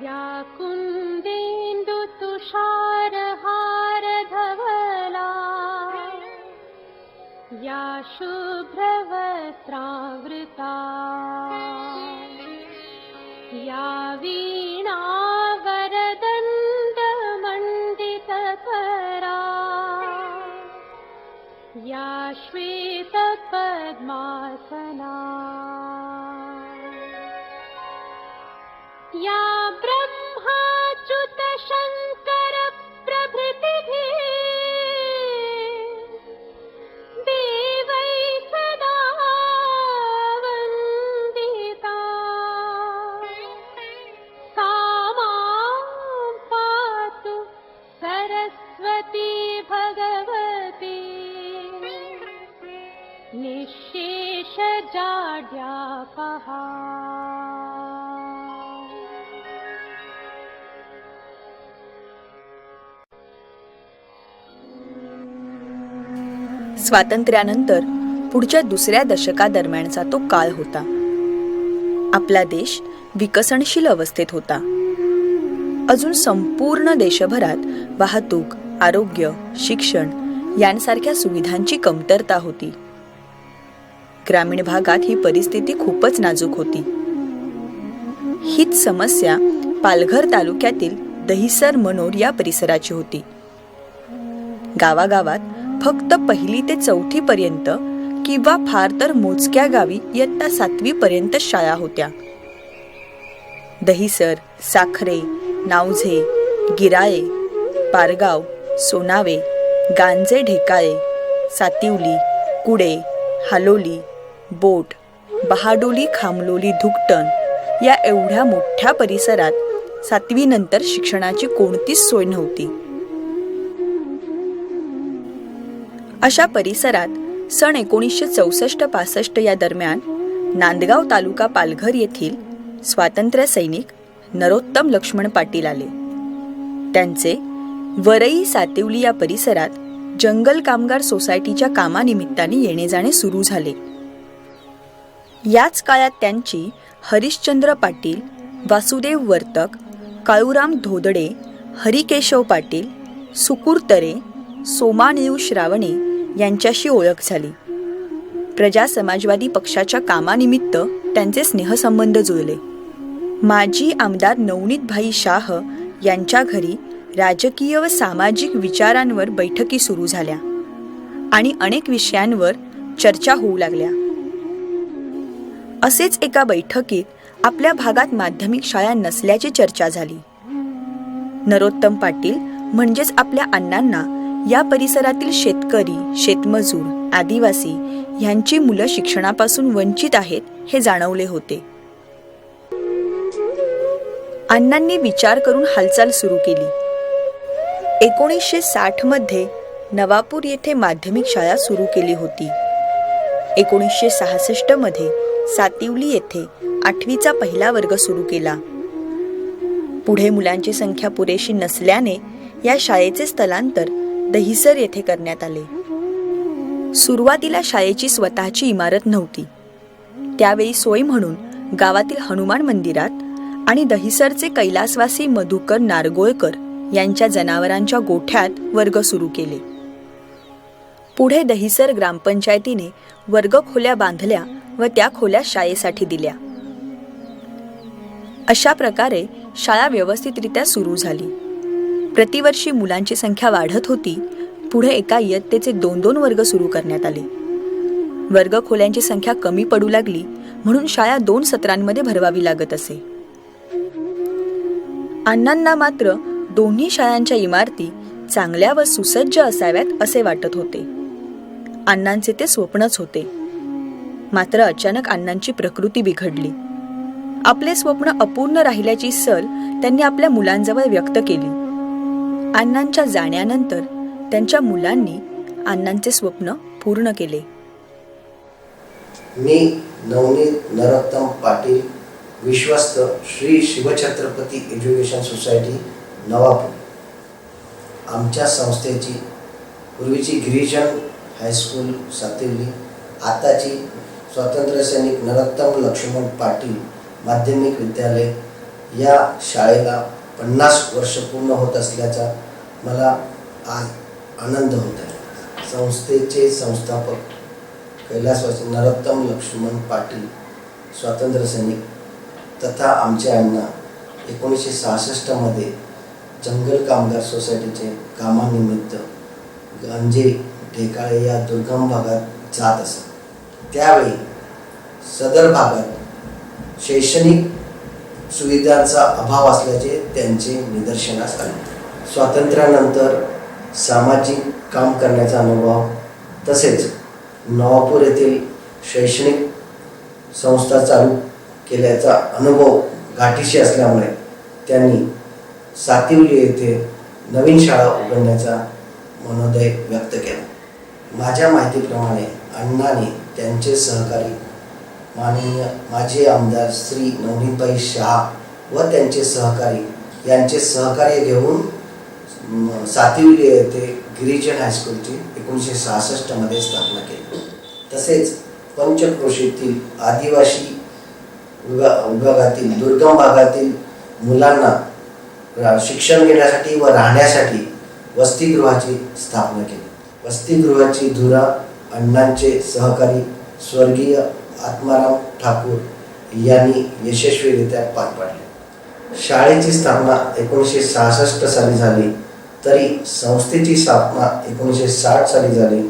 या कुन्देन्दु तुषारहारधवला या शुभ्रवस्त्रावृता या वीणावरदण्डमण्डितकरा या श्वेतपद्मासना या ब्रह्माच्युतशङ्करप्रभृतिभिः देवैः सदा वन्दिता सा मां पातु सरस्वती भगवती निःशेषजाड्यापहा। स्वातंत्र्यानंतर पुढच्या दुसऱ्या दशकादरम्यानचा तो काळ होता. आपला देश विकसनशील अवस्थेत होता. अजून संपूर्ण देशभरात वाहतूक, आरोग्य, शिक्षण यांसारख्या सुविधांची कमतरता होती. ग्रामीण भागात ही परिस्थिती खूपच नाजूक होती. हीच समस्या पालघर तालुक्यातील दहिसर मनोर या परिसराची होती. गावागावात फक्त 1ली ते 4थी पर्यंत किंवा फार तर मोजक्या गावी इयत्ता 7वी पर्यंत शाळा होत्या. दहिसर, साखरे, नावझे, गिराळे, पारगाव, सोनावे, गांजे ढेकाळे, सातिवली, कुडे, हालोली, बोट, बहाडोली, खामलोली, धुकटण या एवढ्या मोठ्या परिसरात 7वी नंतर शिक्षणाची कोणतीच सोय नव्हती. अशा परिसरात सन 1964-65 या दरम्यान नांदगाव तालुका पालघर येथील स्वातंत्र्य सैनिक नरोत्तम लक्ष्मण पाटील आले. त्यांचे वरई सातिवली या परिसरात जंगल कामगार सोसायटीच्या कामानिमित्ताने येणे जाणे सुरू झाले. याच काळात त्यांची हरिश्चंद्र पाटील, वासुदेव वर्तक, काळूराम धोदडे, हरिकेशव पाटील, सुकुरतरे, सोमानिळू श्रावणे यांच्याशी ओळख झाली. प्रजा समाजवादी पक्षाच्या कामानिमित्त त्यांचे स्नेहसंबंध जुळले. माजी आमदार नवनीतभाई शाह यांच्या घरी राजकीय व सामाजिक विचारांवर बैठकी सुरू झाल्या आणि अनेक विषयांवर चर्चा होऊ लागल्या. असेच एका बैठकीत आपल्या भागात माध्यमिक शाळा नसल्याची चर्चा झाली. नरोत्तम पाटील म्हणजेच आपल्या अण्णांना या परिसरातील शेतकरी, शेतमजूर, आदिवासी यांची मुलं शिक्षणापासून वंचित आहेत हे जाणवले होते. अण्णांनी विचार करून हालचाल सुरू केली. 1960 मध्ये नवापूर येथे माध्यमिक शाळा सुरू केली होती. 1966 मध्ये सातिवली येथे 8वीचा पहिला वर्ग सुरू केला. पुढे मुलांची संख्या पुरेशी नसल्याने या शाळेचे स्थलांतर दहिसर येथे करण्यात आले. सुरुवातीला शाळेची स्वतःची इमारत नव्हती. त्यावेळी सोय म्हणून गावातील हनुमान मंदिरात आणि दहिसरचे कैलासवासी मधुकर नारगोळकर यांच्या जनावरांच्या गोठ्यात वर्ग सुरू केले. पुढे दहिसर ग्रामपंचायतीने वर्ग खोल्या बांधल्या व त्या खोल्या शाळेसाठी दिल्या. अशा प्रकारे शाळा व्यवस्थितरित्या सुरू झाली. प्रतिवर्षी मुलांची संख्या वाढत होती. पुढे एका इयत्तेचे 2-2 वर्ग सुरू करण्यात आले. वर्ग खोल्यांची संख्या कमी पडू लागली म्हणून शाळा 2 सत्रांमध्ये भरवावी लागत असे. अण्णांना मात्र दोन्ही शाळांच्या इमारती चांगल्या व सुसज्ज असाव्यात असे वाटत होते. अण्णांचे ते स्वप्नच होते. मात्र अचानक अण्णांची प्रकृती बिघडली. आपले स्वप्न अपूर्ण राहिल्याची सल त्यांनी आपल्या मुलांजवळ व्यक्त केली. अण्णांच्या जाण्यानंतर त्यांच्या मुलांनी अण्णांचे स्वप्न पूर्ण केले. मी नवनीत नरोत्तम पाटील, विश्वस्त श्री शिवछत्रपती एज्युकेशन सोसायटी नवापूर. आमच्या संस्थेची पूर्वीची गिरिजन हायस्कूल सातिवली, आताची स्वातंत्र्य सैनिक नरोत्तम लक्ष्मण पाटील माध्यमिक विद्यालय या शाळेला 50 वर्ष पूर्ण होत असल्याचा मला आज आनंद होत आहे. संस्थेचे संस्थापक कैलासवासी नरोत्तम लक्ष्मण पाटील स्वातंत्र्य सैनिक तथा आमचे अण्णा 1966 मध्ये जंगल कामगार सोसायटीचे कामानिमित्त गांजे ढेकाळे या दुर्गम भागात जात असत. त्यावेळी सदर भागात शैक्षणिक सुविधांचा अभाव असल्याचे त्यांचे निदर्शनास आले. स्वातंत्र्यानंतर सामाजिक काम करण्याचा अनुभव तसेच नवापूर येथील शैक्षणिक संस्था चालू केल्याचा अनुभव गाठीशी असल्यामुळे त्यांनी सातिवली येथे नवीन शाळा उघडण्याचा मनोदय व्यक्त केला. माझ्या माहितीप्रमाणे अण्णांनी त्यांचे सहकारी माननीय माजी आमदार श्री नवनीतबाई शहा व त्यांचे सहकारी यांचे सहकार्य घेऊन सातिवली येथे गिरिजन हायस्कूलची 1966 मध्ये स्थापना केली. तसेच पंचक्रोशीतील आदिवासी विभागातील दुर्गम भागातील मुलांना शिक्षण घेण्यासाठी व राहण्यासाठी वसतिगृहाची स्थापना केली. वसतिगृहाची धुरा अण्णांचे सहकारी स्वर्गीय आत्माराम ठाकूर यांनी यशस्वीरित्या पार पाडली. शाळेची स्थापना 1966 साली झाली तरी संस्थेची स्थापना 1960 साली झाली.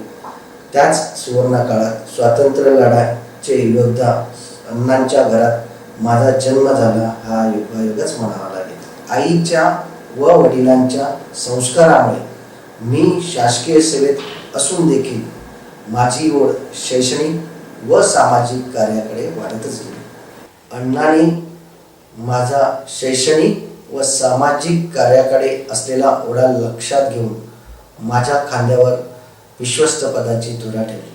त्याच सुवर्ण काळात स्वातंत्र्य लढ्याचे योद्धा अण्णांच्या घरात माझा जन्म झाला हा योगायोगच म्हणावा लागेल. आईच्या व वडिलांच्या संस्कारामुळे मी शासकीय सेवेत असून देखील माझी ओढ शैक्षणिक व सामाजिक कार्याकडे वाढतच गेली. अण्णांनी माझा शैक्षणिक व सामाजिक कार्याकडे असलेला ओढा लक्षात घेऊन माझ्या खांद्यावर विश्वस्त पदाची धुरा ठेवली.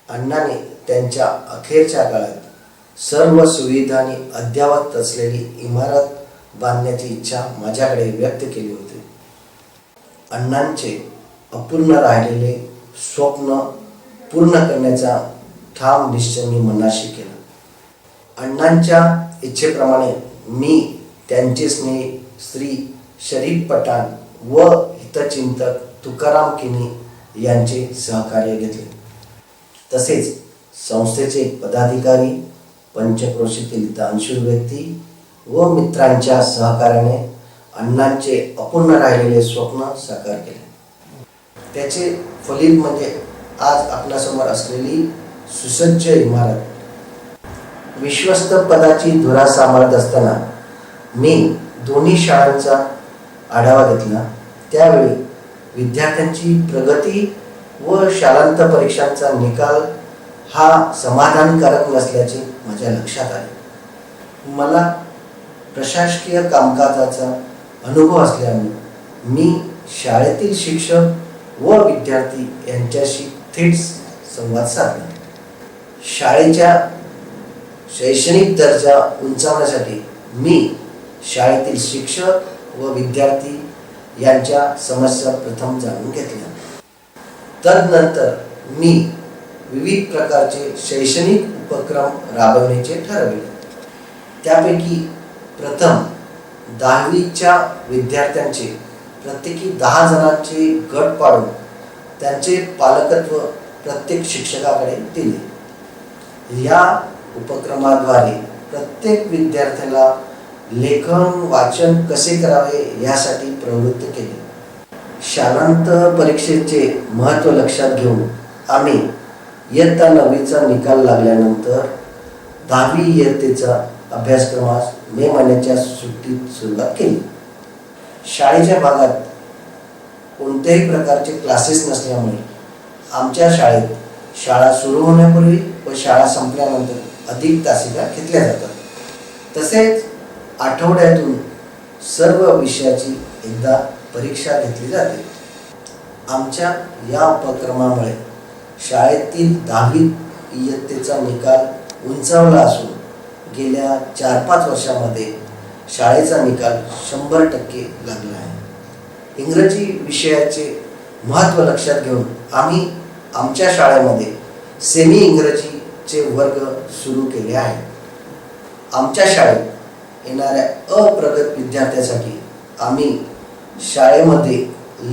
अण्णांनी त्यांच्या अखेरच्या काळात सर्व सुविधांनी अद्ययावत असलेली इमारत बांधण्याची इच्छा माझ्याकडे व्यक्त केली होती. अण्णांचे अपूर्ण राहिलेले स्वप्न पूर्ण करण्याचा ठाम निश्चय मी मनाशी केला. अण्णांच्या इच्छेप्रमाणे मी त्यांचे स्नेही श्री शरीफ पठाण व हितचिंतक तुकाराम किनी यांचे सहकार्य घेतले. तसेच संस्थेचे पदाधिकारी, पंचक्रोशीतील दानशूर व्यक्ती व मित्रांच्या सहकार्याने अण्णांचे अपूर्ण राहिलेले स्वप्न साकार केले. त्याचे फलित म्हणजे आज आपल्यासमोर असलेली सुसज्ज इमारत. विश्वस्त पदाची धुरा सांभाळत असताना मी दोन्ही शाळांचा आढावा घेतला. त्यावेळी विद्यार्थ्यांची प्रगती व शालांत परीक्षांचा निकाल हा समाधानकारक नसल्याचे माझ्या लक्षात आले. मला प्रशासकीय कामकाजाचा अनुभव असल्याने मी शाळेतील शिक्षक व विद्यार्थी यांच्याशी थेट संवाद साधला. शाळेच्या शैक्षणिक दर्जा उंचावण्यासाठी मी शाळेतील शिक्षक व विद्यार्थी यांच्या समस्या प्रथम जाणून घेतल्या. तदनंतर मी विविध प्रकारचे शैक्षणिक उपक्रम राबवण्याचे ठरविले. त्यापैकी प्रथम 10वीच्या विद्यार्थ्यांचे प्रत्येकी 10 जणांचे गट पाडून त्यांचे पालकत्व प्रत्येक शिक्षकाकडे दिले. या उपक्रमाद्वारे प्रत्येक विद्यार्थ्याला लेखन वाचन कसे करावे यासाठी प्रवृत्त केले. शालांत परीक्षेचे महत्त्व लक्षात घेऊन आम्ही इयत्ता 9वीचा निकाल लागल्यानंतर 10वी इयत्तेचा अभ्यासक्रमास मे महिन्याच्या सुट्टीत सुरुवात केली. शाळेच्या भागात कोणत्याही प्रकारचे क्लासेस नसल्यामुळे आमच्या शाळेत शाळा सुरू होण्यापूर्वी व शाळा संपल्यानंतर अधिक तासिका घेतल्या जातात. तसेच आठवड्यातून सर्व विषयाची एकदा परीक्षा घेतली जाते. आमच्या या उपक्रमामुळे शाळेतील 10वी इयत्तेचा निकाल उंचावला असून गेल्या 4-5 वर्षामध्ये शाळेचा निकाल 100% लागला आहे. इंग्रजी विषयाचे महत्त्व लक्षात घेऊन आम्ही आमच्या शाळेमध्ये सेमी इंग्रजीचे वर्ग सुरू केले आहेत. आमच्या शाळेत येणाऱ्या अप्रगत विद्यार्थ्यांसाठी आम्ही शाळेमध्ये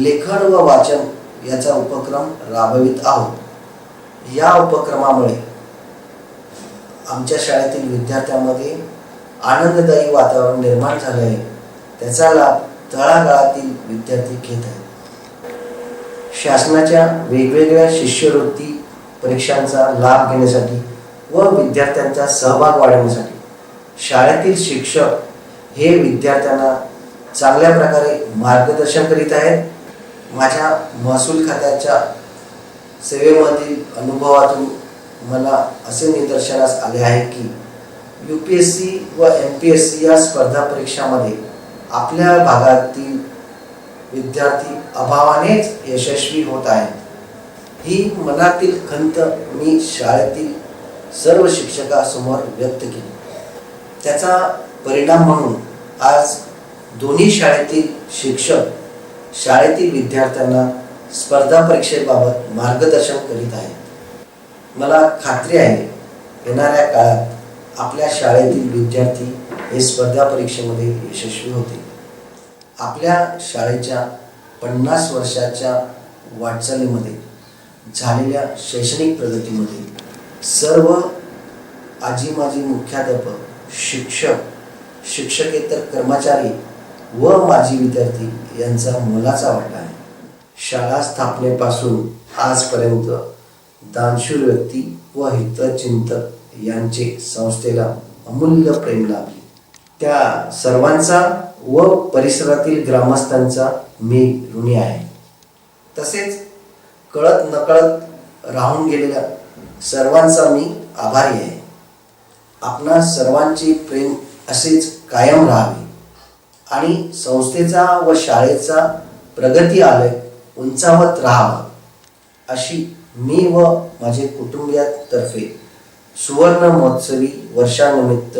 लेखन व वाचन याचा उपक्रम राबवित आहोत। या उपक्रमामुळे आमच्या शाळेतील विद्यार्थ्यांमध्ये आनंददायी वातावरण निर्माण झाले आहे। त्याचा लाभ तळागाळातील विद्यार्थी घेत आहेत। शासनाच्या वेगवेगळ्या शिष्यवृत्ती परीक्षांचा लाभ घेण्यासाठी व विद्यार्थ्यांचा सहभाग वाढवण्यासाठी शाळेतील शिक्षक हे विद्यार्थ्यांना चांगल्या प्रकारे मार्गदर्शन करीत आहेत। माझ्या महसूल खात्याच्या सेवेमधील अनुभवातून मला असे निदर्शनास आले आहे की UPSC व MPSC या स्पर्धा परीक्षांमध्ये आपल्या भागातील विद्यार्थी अभावानेच यशस्वी होत आहेत। ही मनातील खंत मी शाळेतील सर्व शिक्षकांसमोर व्यक्त केली। त्याचा परिणाम म्हणून आज दोन्ही शाळेतील शिक्षक शाळेतील विद्यार्थ्यांना स्पर्धा परीक्षेबाबत मार्गदर्शन करीत आहेत। मला खात्री आहे येणाऱ्या काळात आपल्या शाळेतील विद्यार्थी हे स्पर्धा परीक्षेमध्ये यशस्वी होतील। आपल्या शाळेच्या 50 वर्षाच्या वाटचालीमध्ये झालेल्या शैक्षणिक प्रगतीमध्ये सर्व आजी माजी मुख्याध्यापक, शिक्षक, शिक्षकेतर कर्मचारी व माजी विद्यार्थी यांचा मोलाचा वाटा आहे। शाळा स्थापनेपासून आजपर्यंत दानशूर व्यक्ती व हितचिंतक यांचे संस्थेला अमूल्य प्रेम लाभले। त्या सर्वांचा व परिसरातील ग्रामस्थांचा मी ऋणी आहे। तसेच कळत नकळत राहून गेलेल्या सर्वांचा मी आभारी आहे। आपणा सर्वांचे प्रेम असेच कायम राहावे आणि संस्थेचा व शाळेचा प्रगती आलेख उंचावत राहावा अशी मी व माझे कुटुंबियातर्फे सुवर्ण महोत्सवी वर्षानिमित्त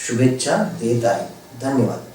शुभेच्छा देत आहे। धन्यवाद।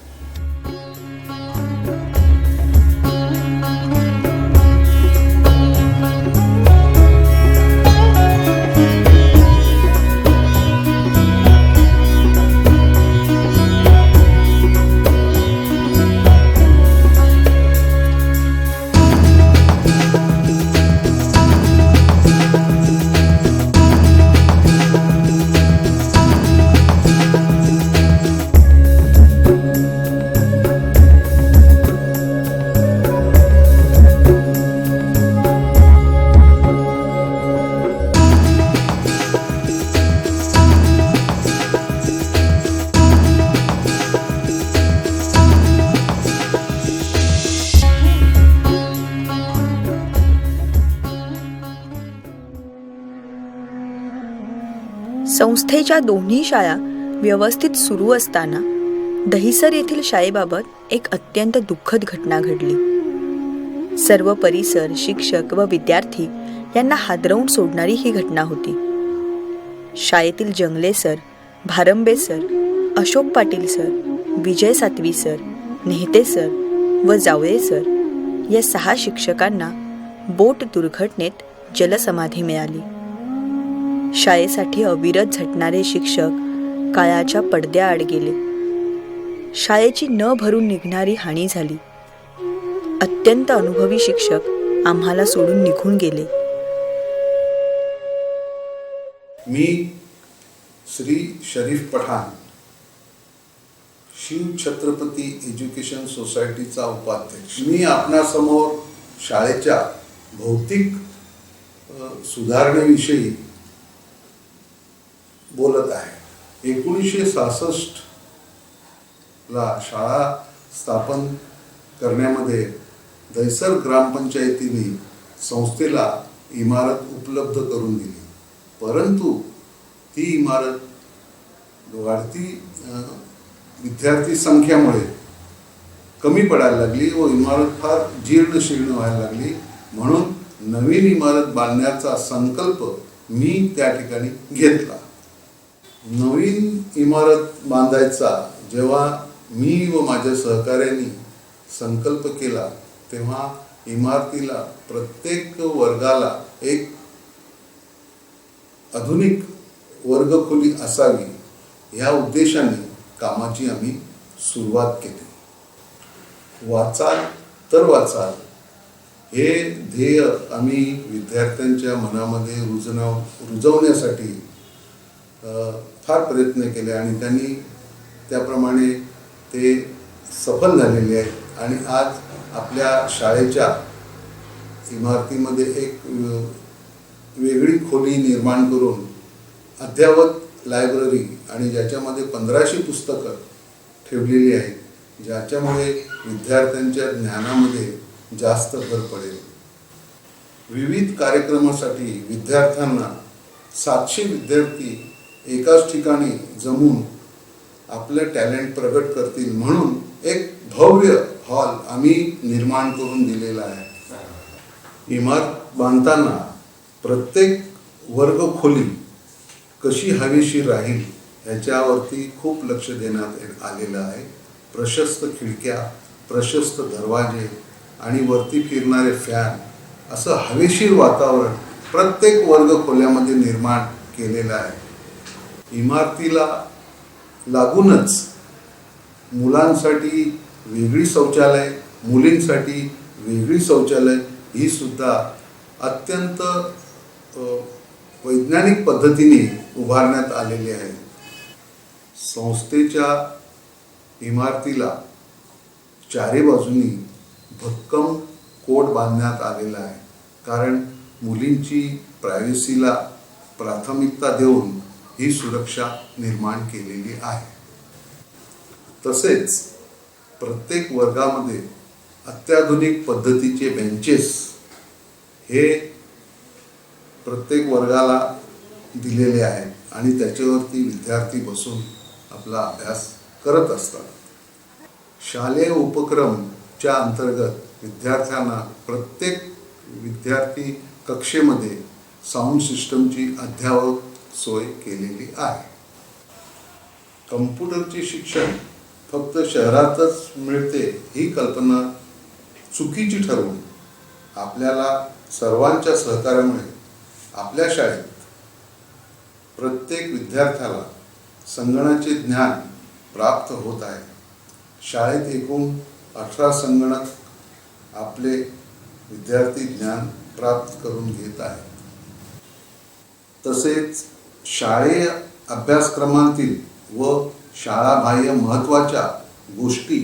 संस्थेच्या दोन्ही शाळा व्यवस्थित सुरू असताना दहिसर येथील शाळेबाबत एक अत्यंत दुःखद घटना घडली। सर्व परिसर, शिक्षक व विद्यार्थी यांना हादरवून सोडणारी ही घटना होती। शाळेतील Jangale sir, Bharambe sir, Ashok Patil sir, Vijay Satvi sir, नेहते सर व जावळे सर या 6 शिक्षकांना बोट दुर्घटनेत जलसमाधी मिळाली। शाळेसाठी अविरत झटणारे शिक्षक काळाच्या पडद्याआड गेले। शाळेची न भरून निघणारी हानी झाली। अत्यंत अनुभवी शिक्षक आम्हाला सोडून निघून गेले। मी श्री शरीफ पठाण, शिव छत्रपती एज्युकेशन सोसायटीचा उपाध्यक्ष, मी आपणासमोर शाळेच्या भौतिक सुधारणेविषयी बोलत आहे। 1966 ला शाळा स्थापन करण्यामध्ये दहिसर ग्रामपंचायतीने संस्थेला इमारत उपलब्ध करून दिली, परंतु ती इमारत वाढती विद्यार्थी संख्येमुळे कमी पडायला लागली व इमारत फार जीर्ण शीर्ण व्हायला लागली। म्हणून नवीन इमारत बांधण्याचा संकल्प मी त्या ठिकाणी घेतला। नवीन इमारत बांधायचा जेव्हा मी व माझ्या सहकाऱ्यांनी संकल्प केला, तेव्हा इमारतीला प्रत्येक वर्गाला एक आधुनिक वर्गखोली असावी या उद्देशाने कामाची आम्ही सुरुवात केली. वाचाल तर वाचाल हे ध्येय आम्ही विद्यार्थ्यांच्या मनामध्ये रुजवण्यासाठी फार प्रयत्न केले आणि त्यांनी त्याप्रमाणे ते सफल झालेले आहेत. आणि आज आपल्या शाळेच्या इमारतीमध्ये एक वेगळी खोली निर्माण करून अद्ययावत लायब्ररी आणि ज्याच्यामध्ये 1500 पुस्तकं ठेवलेली आहेत, ज्याच्यामुळे विद्यार्थ्यांच्या ज्ञानामध्ये जास्त भर पडेल. विविध कार्यक्रमासाठी विद्यार्थ्यांना 700 विद्यार्थी एकाच ठिकाणी जमून आपलं टॅलेंट प्रगट करतील म्हणून एक भव्य हॉल आम्ही निर्माण करून दिलेला आहे. इमारत बांधताना प्रत्येक वर्ग खोली कशी हवेशीर राहील ह्याच्यावरती खूप लक्ष देण्यात आलेलं आहे. प्रशस्त खिडक्या, प्रशस्त दरवाजे आणि वरती फिरणारे फॅन असं हवेशीर वातावरण प्रत्येक वर्ग खोल्यामध्ये निर्माण केलेलं आहे. इमारतीला लागूनच मुलांसाठी वेगळी शौचालय, मुलींसाठी वेगळी शौचालय ही सुद्धा अत्यंत वैज्ञानिक पद्धतीने उभारण्यात आलेली आहे. संस्थेच्या इमारतीला चारी बाजूनी भक्कम कोट बांधण्यात आलेला आहे, कारण मुलींची प्रायव्हसीला प्राथमिकता देऊन ही सुरक्षा निर्माण केलेली आहे. तसेच प्रत्येक वर्गामध्ये अत्याधुनिक पद्धतीचे बेंचेस हे प्रत्येक वर्गाला दिलेले आहेत आणि त्याच्यावरती विद्यार्थी बसून आपला अभ्यास करत असतात. शालेय उपक्रमच्या अंतर्गत विद्यार्थ्यांना प्रत्येक विद्यार्थी कक्षेमध्ये साऊंड सिस्टमची अद्ययावत सोय केलेली आहे. कम्प्युटरचे शिक्षण फक्त शहरातच मिळते ही कल्पना चुकीची ठरवून आपल्याला सर्वांच्या सहकार्यामुळे आपल्या शाळेत प्रत्येक विद्यार्थ्याला संगणकाचे ज्ञान प्राप्त होत आहे. शाळेत एकूण 18 संगणक आपले विद्यार्थी ज्ञान प्राप्त करून घेत आहेत. तसेच शालेय अभ्यासक्रमांतील व शाळाबाह्य महत्त्वाच्या गोष्टी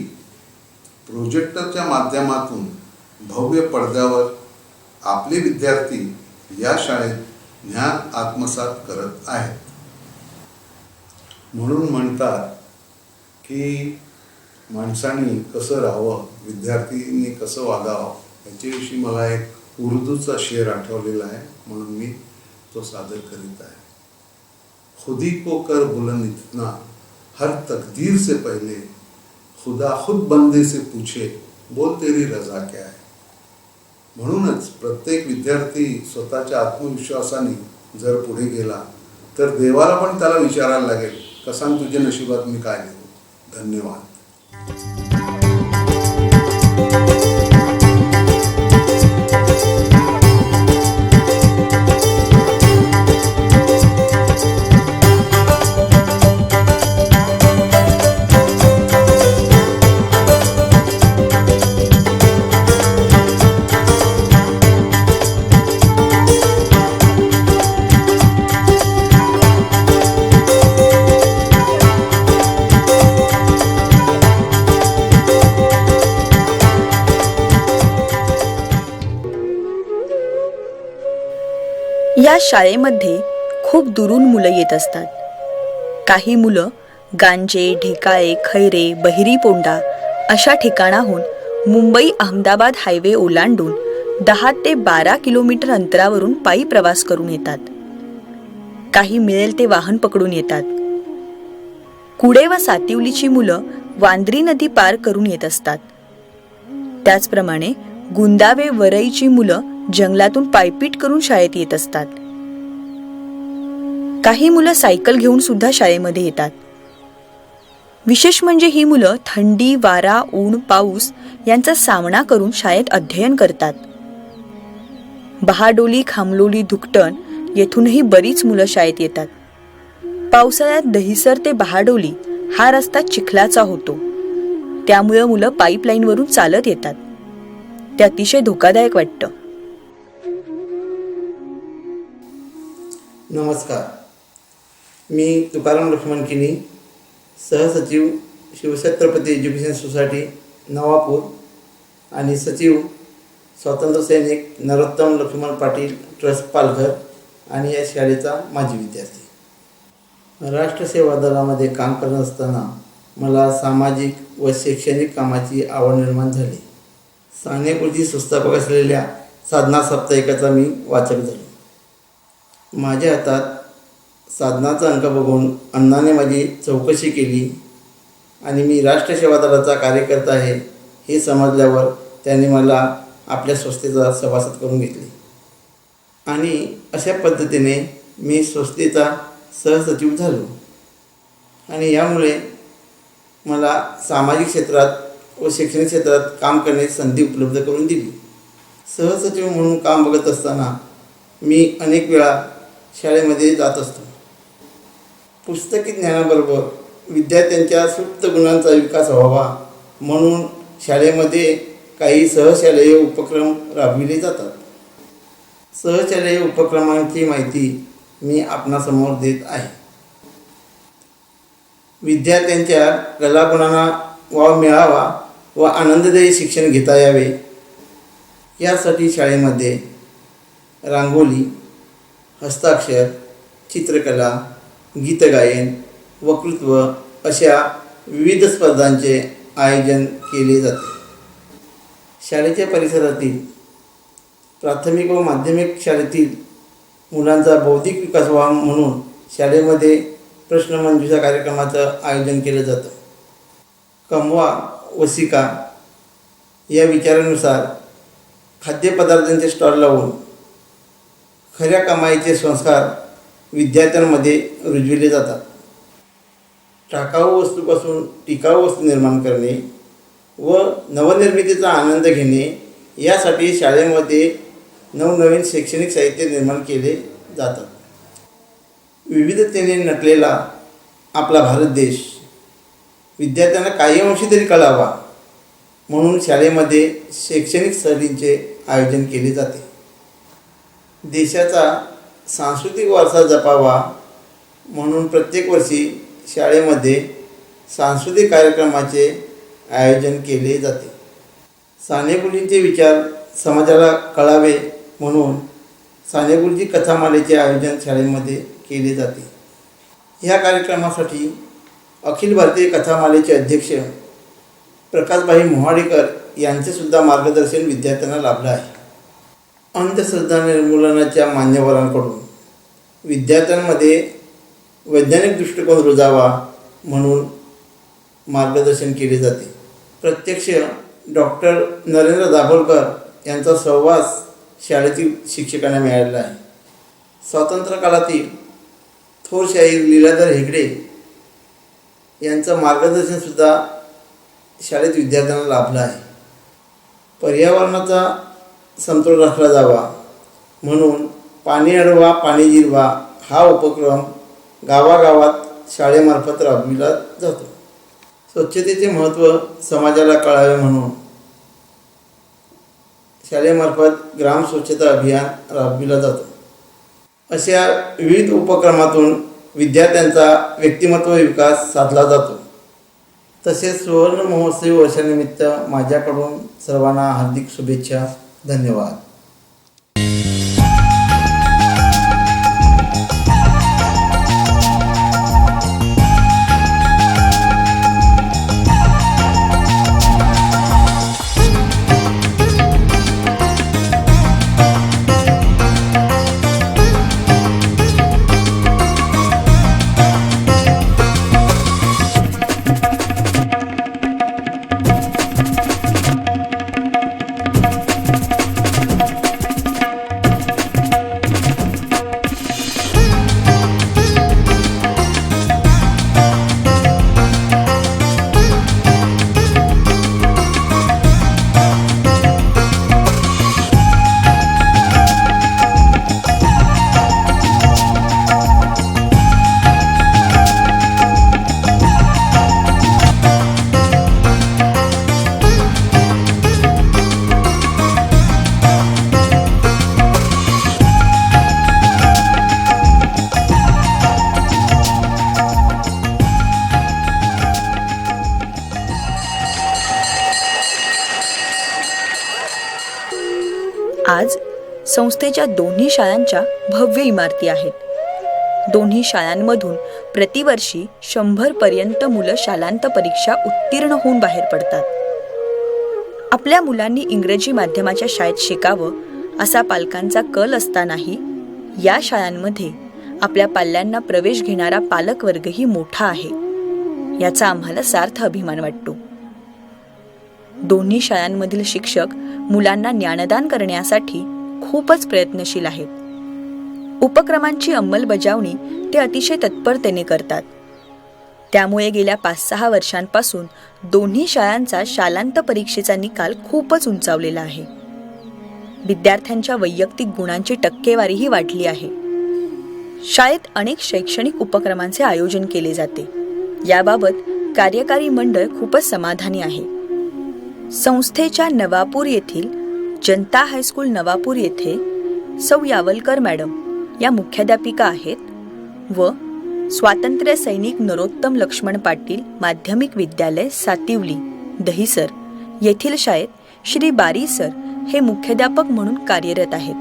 प्रोजेक्टरच्या माध्यमातून भव्य पडद्यावर आपले विद्यार्थी या शाळेत ज्ञान आत्मसात करत आहेत. म्हणून म्हणतात की माणसांनी कसं राहावं, विद्यार्थ्यांनी कसं वागावं, याच्याविषयी मला एक उर्दूचा शेर आठवलेला आहे, म्हणून मी तो सादर करीत आहे. खुदी को कर बुलंद इतना, हर तकदीर से पहले खुदा खुद बंदे से पूछे, बोल तेरी रजा क्या है. म्हणूनच प्रत्येक विद्यार्थी स्वतःच्या आत्मविश्वासाने जर पुढे गेला तर देवाला पण त्याला विचारायला लागेल का सांग तुझ्या नशिबात मी काय लिहू. धन्यवाद. या शाळेमध्ये खूप दुरून मुलं येत असतात. काही मुलं गांजे, ढेकाळे, खैरे, बहिरीपोंडा अशा ठिकाणाहून मुंबई अहमदाबाद हायवे ओलांडून 10 ते 12 किलोमीटर अंतरावरून पायी प्रवास करून येतात. काही मिळेल ते वाहन पकडून येतात. कुडे व सातिवलीची मुलं वांद्री नदी पार करून येत असतात. त्याचप्रमाणे गुंदावे वरईची मुलं जंगलातून पायपीट करून शाळेत येत असतात. काही मुलं सायकल घेऊन सुद्धा शाळेमध्ये येतात. विशेष म्हणजे ही मुलं थंडी, वारा, ऊन, पाऊस यांचा सामना करून शाळेत अध्ययन करतात. बहाडोली, खामलोली, धुकटण येथूनही बरीच मुलं शाळेत येतात. पावसाळ्यात दहिसर ते बहाडोली हा रस्ता चिखलाचा होतो, त्यामुळे मुलं पाईपलाईनवरून चालत येतात. ते अतिशय धोकादायक वाटतं. नमस्कार, मी तुकाराम लक्ष्मण किनी, सहसचिव शिवछत्रपती एज्युकेशन सोसायटी नवापूर आणि सचिव स्वातंत्र्य सैनिक नरोत्तम लक्ष्मण पाटील ट्रस्ट पालघर आणि या शाळेचा माजी विद्यार्थी. राष्ट्रसेवा दलामध्ये काम करत असताना मला सामाजिक व शैक्षणिक कामाची आवड निर्माण झाली. सानेपूरची संस्थापक असलेल्या साधना साप्ताहिकाचा मी वाचक झालो. माझ्या हातात साधनाचा अंक बघून अण्णाने माझी चौकशी केली आणि मी राष्ट्रसेवा दलाचा कार्यकर्ता आहे हे समजल्यावर त्यांनी मला आपल्या संस्थेचा सभासद करून घेतले आणि अशा पद्धतीने मी संस्थेचा सहसचिव झालो आणि यामुळे मला सामाजिक क्षेत्रात व शैक्षणिक क्षेत्रात काम करण्याची संधी उपलब्ध करून दिली. सहसचिव म्हणून काम बघत असताना मी अनेक वेळा शाळेमध्ये जात असतो. पुस्तकी ज्ञानाबरोबर विद्यार्थ्यांच्या सुप्त गुणांचा विकास व्हावा म्हणून शाळेमध्ये काही सहशालेय उपक्रम राबविले जातात. सहशालेय उपक्रमांची माहिती मी आपणासमोर देत आहे. विद्यार्थ्यांच्या कलागुणांना वाव मिळावा व आनंददायी शिक्षण घेता यावे यासाठी शाळेमध्ये रांगोली, हस्ताक्षर, चित्रकला, गीतगायन, वक्तृत्व अशा विविध स्पर्धांचे आयोजन केले जाते. शाळेच्या परिसरातील प्राथमिक व माध्यमिक शाळेतील मुलांचा बौद्धिक विकास व्हावा म्हणून शाळेमध्ये प्रश्नमंजुषा कार्यक्रमाचं आयोजन केलं जातं. कमवा वसिका या विचारानुसार खाद्यपदार्थांचे स्टॉल लावून खऱ्या कमाईचे संस्कार विद्यार्थ्यांमध्ये रुजविले जातात. टाकाऊ वस्तूपासून टिकाऊ वस्तू निर्माण करणे व नवनिर्मितीचा आनंद घेणे यासाठी शाळेमध्ये नवनवीन शैक्षणिक साहित्य निर्माण केले जातात. विविधतेने नटलेला आपला भारत देश विद्यार्थ्यांना काही अंशी तरी कळावा म्हणून शाळेमध्ये शैक्षणिक सहलींचे आयोजन केले जाते. देशाचा सांस्कृतिक वारसा जपावा म्हणून प्रत्येक वर्षी शाळेमध्ये सांस्कृतिक कार्यक्रमाचे आयोजन केले जाते. सानेगुरुजींचे विचार समाजाला कळावे म्हणून सानेगुरुजी कथामालेचे आयोजन शाळेमध्ये केले जाते. ह्या कार्यक्रमासाठी अखिल भारतीय कथामालेचे अध्यक्ष प्रकाशभाई मोहाडेकर यांचेसुद्धा मार्गदर्शन विद्यार्थ्यांना लाभलं आहे. अंधश्रद्धा निर्मूलनाच्या मान्यवरांकडून विद्यार्थ्यांमध्ये वैज्ञानिक दृष्टिकोन रुजावा म्हणून मार्गदर्शन केले जाते. प्रत्यक्ष डॉक्टर नरेंद्र दाभोलकर यांचा सहवास शाळेतील शिक्षकांना मिळालेला आहे. स्वातंत्र्य काळातील थोर शाहीर लीलाधर हेगडे यांचं मार्गदर्शनसुद्धा शाळेत विद्यार्थ्यांना लाभलं आहे. पर्यावरणाचा समतोल राखला जावा म्हणून पाणी अडवा पाणी जिरवा हा उपक्रम गावागावात शाळेमार्फत राबविला जातो. स्वच्छतेचे महत्त्व समाजाला कळावे म्हणून शाळेमार्फत ग्राम स्वच्छता अभियान राबविला जातो. अशा विविध उपक्रमातून विद्यार्थ्यांचा व्यक्तिमत्व विकास साधला जातो. तसेच सुवर्ण महोत्सवी वर्षानिमित्त माझ्याकडून सर्वांना हार्दिक शुभेच्छा. धन्यवाद. आज संस्थेच्या दोन्ही शाळांच्या भव्य इमारती आहेत. दोन्ही शाळांमधून प्रतिवर्षी 100 पर्यंत मुलं शालांत परीक्षा उत्तीर्ण होऊन बाहेर पडतात. आपल्या मुलांनी इंग्रजी माध्यमाच्या शाळेत शिकावं असा पालकांचा कल असतानाही या शाळांमध्ये आपल्या पाल्यांना प्रवेश घेणारा पालकवर्गही मोठा आहे. याचा आम्हाला सार्थ अभिमान वाटतो. दोन्ही शाळांमधील शिक्षक मुलांना ज्ञानदान करण्यासाठी खूपच प्रयत्नशील आहेत. उपक्रमांची अंमलबजावणी ते अतिशय तत्परतेने करतात. त्यामुळे गेल्या 5-6 वर्षांपासून दोन्ही शाळांचा शालांत परीक्षेचा निकाल खूपच उंचावलेला आहे. विद्यार्थ्यांच्या वैयक्तिक गुणांची टक्केवारीही वाढली आहे. शाळेत अनेक शैक्षणिक उपक्रमांचे आयोजन केले जाते. याबाबत कार्यकारी मंडळ खूपच समाधानी आहे. संस्थेच्या नवापूर येथील जनता हायस्कूल नवापूर येथे सौ यावलकर मॅडम या मुख्याध्यापिका आहेत व स्वातंत्र्य सैनिक नरोत्तम लक्ष्मण पाटील माध्यमिक विद्यालय सातिवली दहिसर येथील शाळेत श्री बारी सर हे मुख्याध्यापक म्हणून कार्यरत आहेत.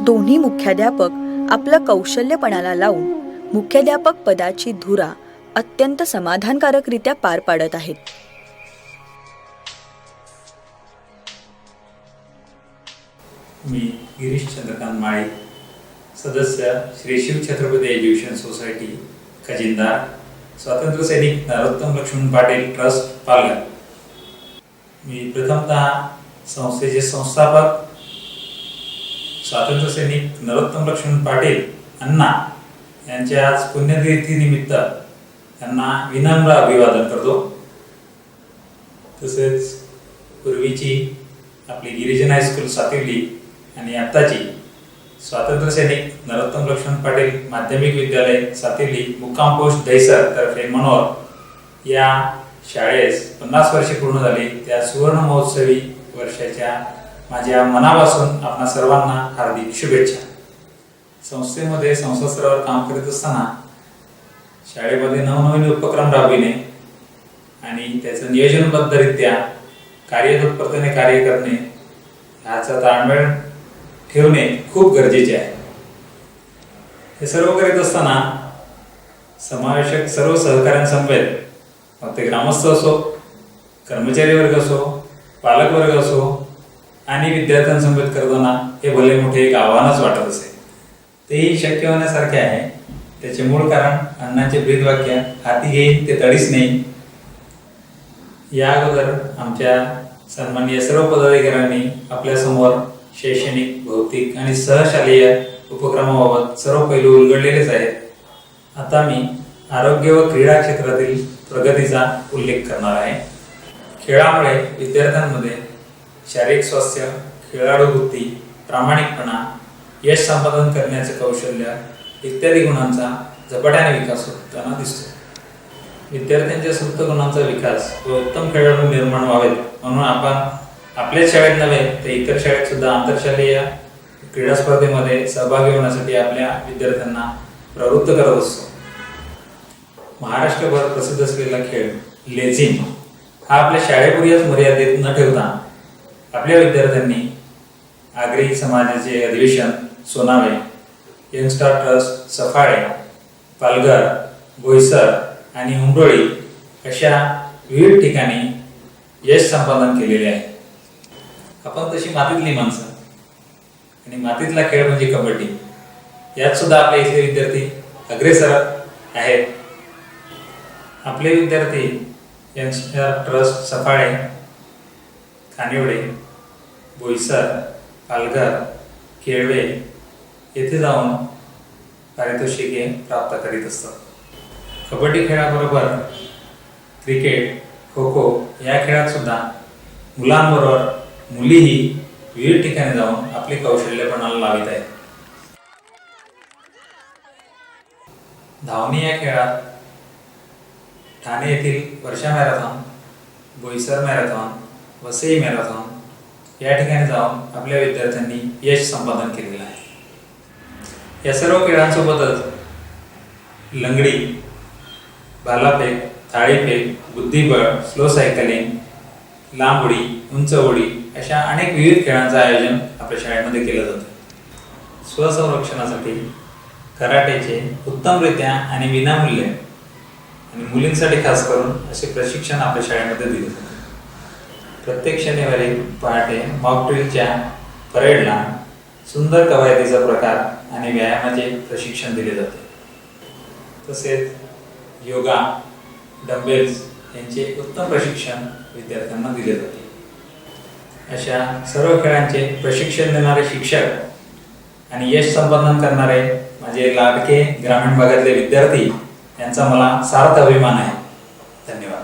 दोन्ही मुख्याध्यापक आपलं कौशल्य पणाला लावून मुख्याध्यापक पदाची धुरा अत्यंत समाधानकारकरित्या पार पाडत आहेत. मी गिरीश चंद्रकांत माळे, सदस्य श्री शिव छत्रपती एज्युकेशन सोसायटी खजिनदार स्वातंत्र्य सैनिक नरोत्तम लक्ष्मण पाटील ट्रस्ट पालघर. मी प्रथमतः संस्थेचे संस्थापक स्वातंत्र्य सैनिक नरोत्तम लक्ष्मण पाटील अण्णा यांच्या आज पुण्यतिथीनिमित्त त्यांना विनम्र अभिवादन करतो. तसेच पूर्वीची आपली गिरिजन हायस्कूल सातिवली आणि आत्ताची स्वातंत्र्य सैनिक नरोत्तम लक्ष्मण पाटील माध्यमिक विद्यालय सातिवली मुक्काम पोस्ट दहिसर तर्फे मनोर या शाळेस 50 वर्षे पूर्ण झाली. त्या सुवर्ण महोत्सवी वर्षाच्या माझ्या मनापासून आपणा सर्वांना हार्दिक शुभेच्छा. संस्थेमध्ये संस्था स्तरावर काम करीत असताना शाळेमध्ये नवनवीन उपक्रम राबविणे आणि त्याचं नियोजनबद्धरित्या कार्यतत्परतेने कार्य करणे ह्याचा ताळमेळ ठेवणे खूप गरजेचे आहे. हे सर्व करीत असताना समावेशक सर्व सहकाऱ्यांसमवेत मग ते ग्रामस्थ असो, कर्मचारी वर्ग असो, पालक वर्ग असो आणि विद्यार्थ्यांसमवेत करताना हे भले मोठे एक आव्हानच वाटत असे. तेही शक्य होण्यासारखे आहे. त्याचे मूळ कारण अण्णांचे ब्रीदवाक्य हाती घेईन ते तडीच नाही. या अगोदर आमच्या सन्माननीय सर्व पदाधिकाऱ्यांनी आपल्या समोर शैक्षणिक, भौतिक आणि सहशालेय उपक्रमाबाबत सर्व पैलू उलगडलेलेच आहेत. आता मी आरोग्य व क्रीडा क्षेत्रातील प्रगतीचा उल्लेख करणार आहे. खेळामुळे विद्यार्थ्यांमध्ये शारीरिक स्वास्थ्य, खेळाडू बुद्धी, प्रामाणिकपणा, यश संपादन करण्याचे कौशल्य इत्यादी गुणांचा झपाट्याने विकास होताना दिसतो. विद्यार्थ्यांच्या सुप्त गुणांचा विकास व उत्तम खेळाडू निर्माण व्हावेत म्हणून आपण आपल्याच शाळेत नव्हे तर इतर शाळेत सुद्धा आंतरशालेय क्रीडा स्पर्धेमध्ये सहभागी होण्यासाठी आपल्या विद्यार्थ्यांना प्रवृत्त करत असतो. महाराष्ट्रभर प्रसिद्ध असलेला खेळ लेझिम हा आपल्या शाळेपुरतीच मर्यादित न ठेवता आपल्या विद्यार्थ्यांनी आगरी समाजाचे अधिवेशन सोनावे, यंगस्टार ट्रस्ट सफाळे, पालघर, बोईसर आणि उमरोळी अशा विविध ठिकाणी यश संपादन केलेले आहे. आपण तशी मातीतली माणसं आणि मातीतला खेळ म्हणजे कबड्डी. यात सुद्धा आपल्या इथले विद्यार्थी अग्रेसर आहेत. आपले विद्यार्थी यंगस्टर ट्रस्ट सफाळे, खानिवडे, बोईसर, पालघर, केळवे येथे जाऊन पारितोषिके प्राप्त करीत असतात. कबड्डी खेळाबरोबर क्रिकेट, खो खो या खेळात सुद्धा मुलांबरोबर मुलीही विविध ठिकाणी जाऊन आपले कौशल्य पणाला लावित आहेत. धावणे या खेळात ठाणे येथील Varsha marathon, Boisar marathon, Vasai marathon या ठिकाणी जाऊन आपल्या विद्यार्थ्यांनी यश संपादन केलेलं आहे. या सर्व खेळांसोबतच लंगडी, भालाफेक, थाळीफेक, बुद्धिबळ, स्लो सायकलिंग, लांब उडी, उंच उडी अशा अनेक विविध खेळांचं आयोजन आपल्या शाळेमध्ये केलं जातं. स्वसंरक्षणासाठी कराटेचे उत्तमरित्या आणि विनामूल्य आणि मुलींसाठी खास करून असे प्रशिक्षण आपल्या शाळेमध्ये दिले जाते. प्रत्येक शनिवारी पहाटे मॉक ड्रिलच्या परेडला सुंदर कवायतीचा प्रकार आणि व्यायामाचे प्रशिक्षण दिले जाते. तसेच योगा, डंबेल्स यांचे उत्तम प्रशिक्षण विद्यार्थ्यांना दिले जाते. अशा सर्व खेळांचे प्रशिक्षण देणारे शिक्षक आणि यश संपादन करणारे माझे लाडके ग्रामीण भागातले विद्यार्थी यांचा मला सार्थ अभिमान आहे. धन्यवाद.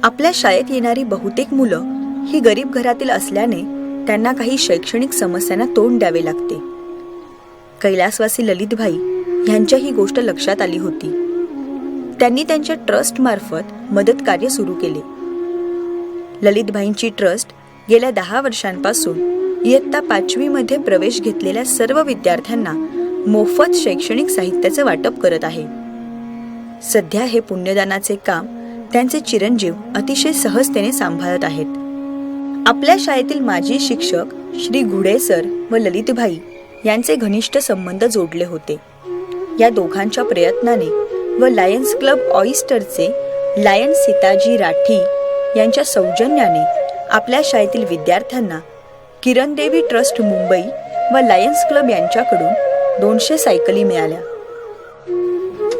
आपल्या शाळेत येणारी बहुतेक मुलं ही गरीब घरातील असल्याने त्यांना काही शैक्षणिक समस्यांना तोंड द्यावे लागते. कैलासवासी ललितभाई यांच्या ही गोष्ट लक्षात आली होती. त्यांनी त्यांच्या ट्रस्ट मार्फत मदत कार्य सुरू केले. ललितभाईंची ट्रस्ट गेल्या 10 वर्षांपासून इयत्ता 5वी मध्ये प्रवेश घेतलेल्या सर्व विद्यार्थ्यांना मोफत शैक्षणिक साहित्याचे वाटप करत आहे. सध्या हे पुण्यदानाचे काम त्यांचे चिरंजीव अतिशय सहजतेने सांभाळत आहेत. आपल्या शाळेतील माजी शिक्षक श्री घुडे सर व ललितभाई यांचे घनिष्ठ संबंध जोडले होते. या दोघांच्या प्रयत्नाने व लायन्स क्लब ऑईस्टरचे लायन सीताजी राठी यांच्या सौजन्याने आपल्या शाळेतील विद्यार्थ्यांना किरणदेवी ट्रस्ट मुंबई व लायन्स क्लब यांच्याकडून 200 सायकली मिळाल्या.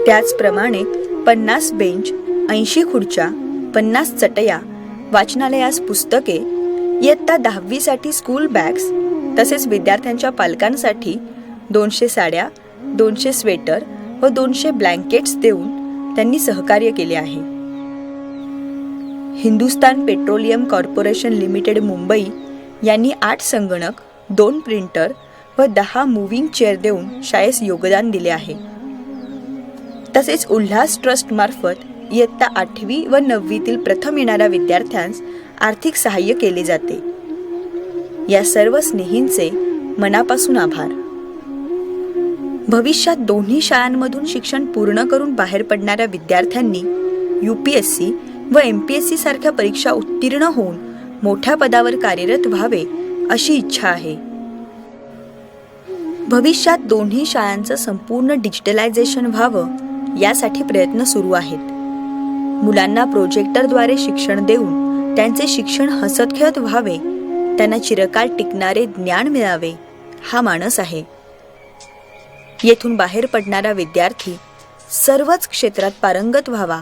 त्याचप्रमाणे 50 बेंच, 80 खुर्च्या, 50 चटया, वाचनालयास पुस्तके, इयत्ता 10वी साठी स्कूल बॅग्स तसेच विद्यार्थ्यांच्या पालकांसाठी 200 साड्या, 200 स्वेटर व 200 ब्लँकेट्स देऊन त्यांनी सहकार्य केले आहे. Hindustan petroleum corporation limited Mumbai यांनी 8 संगणक, 2 प्रिंटर व 10 मूव्हिंग चेअर देऊन शाळेस योगदान दिले आहे. तसेच उल्हास ट्रस्ट मार्फत इयत्ता 8वी व 9वीतील प्रथम येणाऱ्या विद्यार्थ्यांस आर्थिक सहाय्य केले जाते. या सर्व स्नेहींचे मनापासून आभार. भविष्यात दोन्ही शाळांमधून शिक्षण पूर्ण करून बाहेर पडणाऱ्या विद्यार्थ्यांनी UPSC व MPSC सारख्या परीक्षा उत्तीर्ण होऊन मोठ्या पदावर कार्यरत व्हावे अशी इच्छा आहे. भविष्यात दोन्ही शाळांचं संपूर्ण डिजिटलायझेशन व्हावं यासाठी प्रयत्न सुरू आहेत. मुलांना प्रोजेक्टरद्वारे शिक्षण देऊन त्यांचे शिक्षण हसत खेळत व्हावे, त्यांना चिरकाल टिकणारे ज्ञान मिळावे हा मानस आहे. येथून बाहेर पडणारा विद्यार्थी सर्वच क्षेत्रात पारंगत व्हावा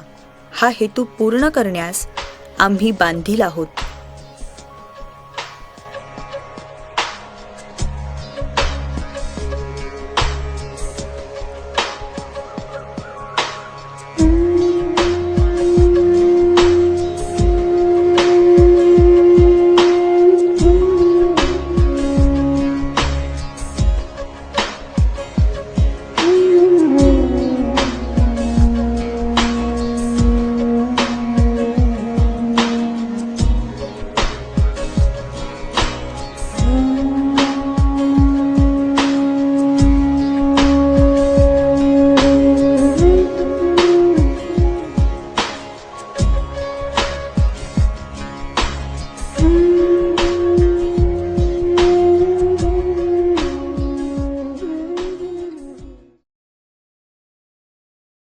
हा हेतू पूर्ण करण्यास आम्ही बांधील आहोत.